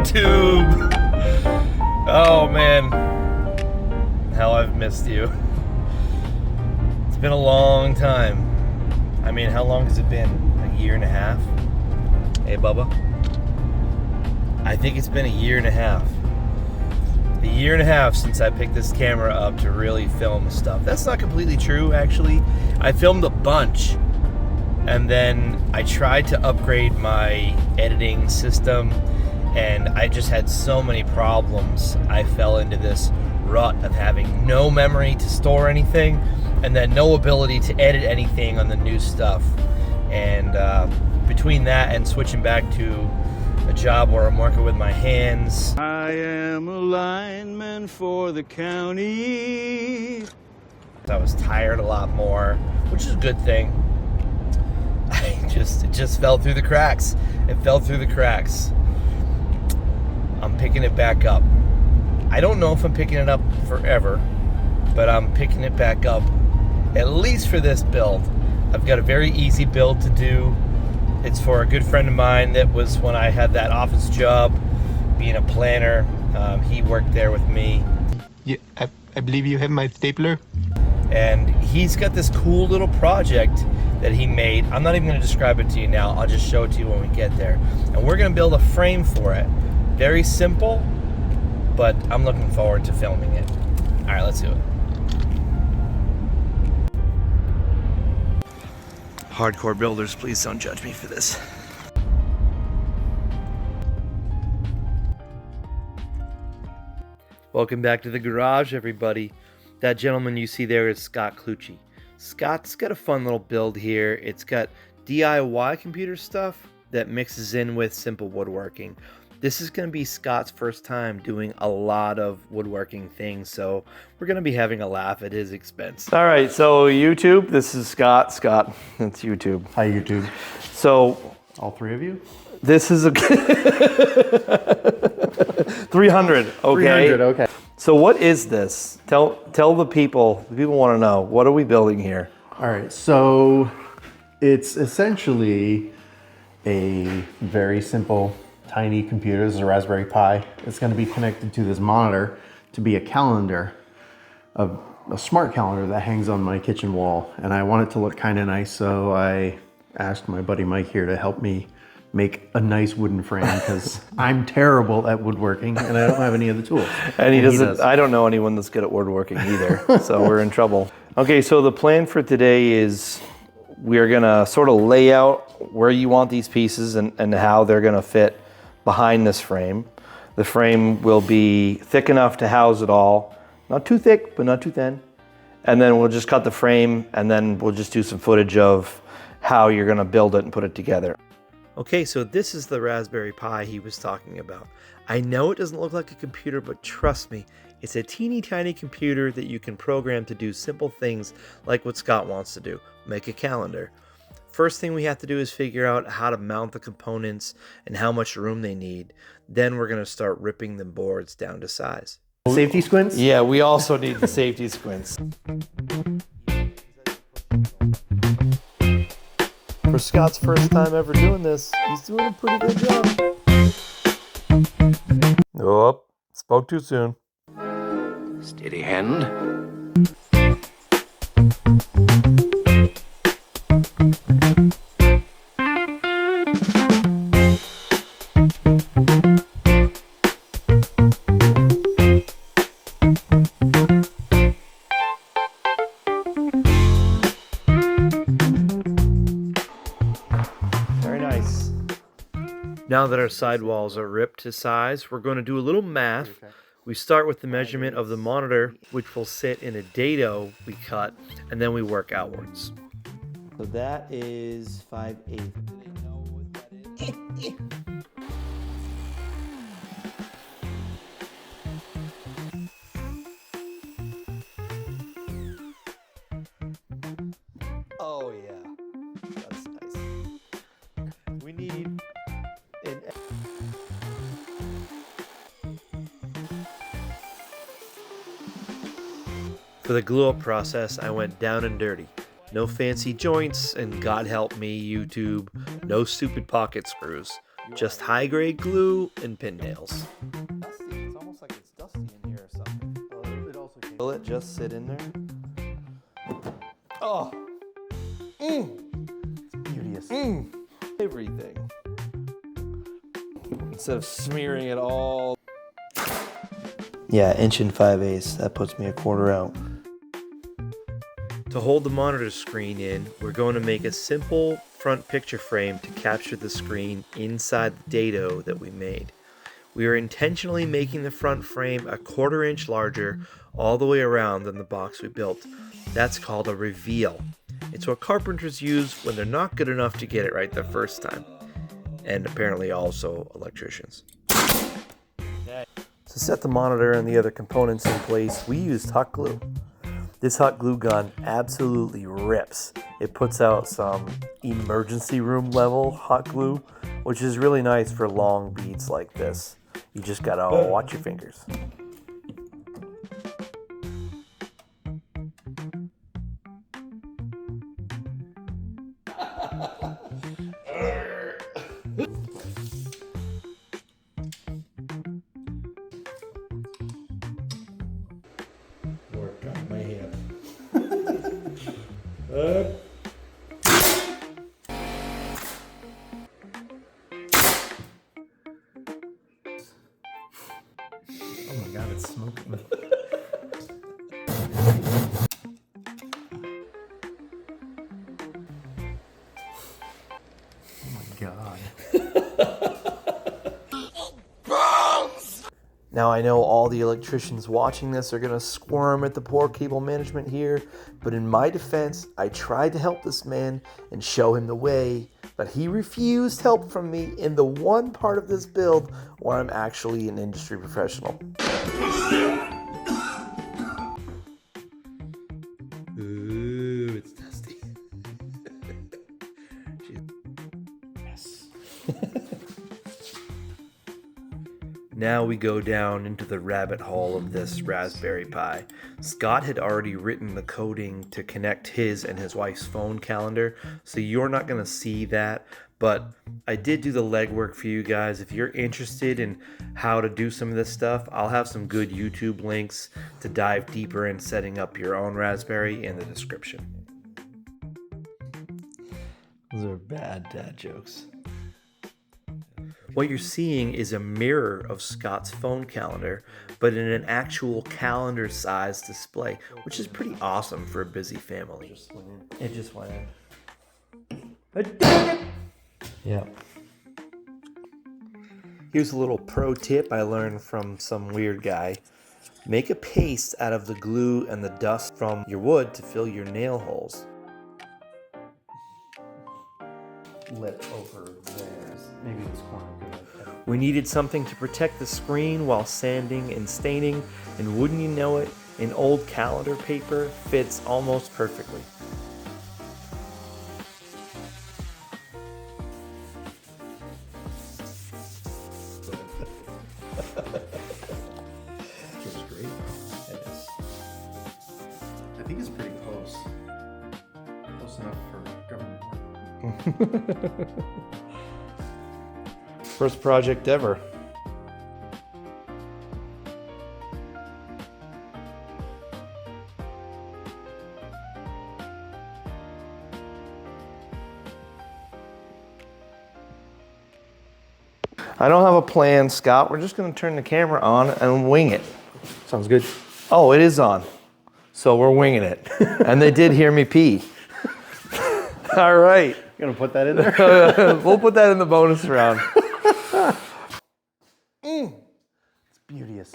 YouTube! Oh man, how I've missed you. It's been a long time. I mean, how long has it been? A year and a half? Hey, Bubba? I think it's been a year and a half. A year and a half since I picked this camera up to really film stuff. That's not completely true, actually. I filmed a bunch, and then I tried to upgrade my editing system, and I just had so many problems. I fell into this rut of having no memory to store anything, and then no ability to edit anything on the new stuff. And between that and switching back to a job where I'm working with my hands. I am a lineman for the county. I was tired a lot more, which is a good thing. It just fell through the cracks. It fell through the cracks. I'm picking it back up. I don't know if I'm picking it up forever, but I'm picking it back up at least for this build. I've got a very easy build to do. It's for a good friend of mine that was when I had that office job, being a planner. He worked there with me. Yeah, I believe you have my stapler. And he's got this cool little project that he made. I'm not even going to describe it to you now. I'll just show it to you when we get there. And we're going to build a frame for it. Very simple, but I'm looking forward to filming it. All right, let's do it. Hardcore builders, please don't judge me for this. Welcome back to the garage, everybody. That gentleman you see there is Scott Clucci. Scott's got a fun little build here. It's got DIY computer stuff that mixes in with simple woodworking. This is going to be Scott's first time doing a lot of woodworking things, so we're going to be having a laugh at his expense. All right, so YouTube, this is Scott. Scott, that's YouTube. Hi, YouTube. So, All three of you? this is a 300, okay? 300, okay. So what is this? Tell the people want to know. What are we building here? All right, so it's essentially a very simple, tiny computer. This is a Raspberry Pi. It's going to be connected to this monitor to be a calendar, a smart calendar that hangs on my kitchen wall. And I want it to look kind of nice, so I asked my buddy Mike here to help me make a nice wooden frame because I'm terrible at woodworking and I don't have any of the tools. And he does. I don't know anyone that's good at woodworking either, so we're in trouble. Okay, so the plan for today is we're gonna sort of lay out where you want these pieces and how they're gonna fit behind this frame. The frame will be thick enough to house it all. Not too thick, but not too thin. And then we'll just cut the frame and then we'll just do some footage of how you're gonna build it and put it together. Okay, so this is the Raspberry Pi he was talking about. I know it doesn't look like a computer, but trust me, it's a teeny tiny computer that you can program to do simple things like what Scott wants to do, make a calendar. First thing we have to do is figure out how to mount the components and how much room they need. Then we're going to start ripping the boards down to size. Safety squints? Yeah, we also need the safety squints. For Scott's first time ever doing this, he's doing a pretty good job. Oh, spoke too soon. Steady hand. Now that our sidewalls are ripped to size, we're going to do a little math. We start with the measurement of the monitor, which will sit in a dado we cut, and then we work outwards. So that is 5/8. Oh yeah, that's nice. We need an... For the glue up process, I went down and dirty. No fancy joints, and God help me, YouTube, no stupid pocket screws. Just high-grade glue and pin nails. Dusty. It's almost like it's dusty in here or something. Will it just sit in there? Oh. It's beauteous. Everything. Instead of smearing it all. Yeah, 1 5/8. That puts me a quarter out. To hold the monitor screen in, we're going to make a simple front picture frame to capture the screen inside the dado that we made. We are intentionally making the front frame a 1/4 inch larger all the way around than the box we built. That's called a reveal. It's what carpenters use when they're not good enough to get it right the first time. And apparently also electricians. To set the monitor and the other components in place, we used hot glue. This hot glue gun absolutely rips. It puts out some emergency room level hot glue, which is really nice for long beads like this. You just gotta watch your fingers. Work on my hand. Oh my god, it's smoking. Oh my god. Now I know all the electricians watching this are gonna squirm at the poor cable management here, but in my defense, I tried to help this man and show him the way, but he refused help from me in the one part of this build where I'm actually an industry professional. Ooh, it's dusty. Yes. Now we go down into the rabbit hole of this Raspberry Pi. Scott had already written the coding to connect his and his wife's phone calendar, so you're not going to see that, but I did do the legwork for you guys. If you're interested in how to do some of this stuff, I'll have some good YouTube links to dive deeper in setting up your own Raspberry in the description. Those are bad dad jokes. What you're seeing is a mirror of Scott's phone calendar, but in an actual calendar size display, which is pretty awesome for a busy family. It just went in. Yep. Here's a little pro tip I learned from some weird guy. Make a paste out of the glue and the dust from your wood to fill your nail holes. Lip over there. Maybe this corner could like that. We needed something to protect the screen while sanding and staining, and wouldn't you know it, an old calendar paper fits almost perfectly. Feels great. It is. I think it's pretty close. Close enough for government work. First project ever. I don't have a plan, Scott. We're just going to turn the camera on and wing it. Sounds good. Oh, it is on. So we're winging it. And they did hear me pee. All right. You gonna put that in there? We'll put that in the bonus round. It's beauteous.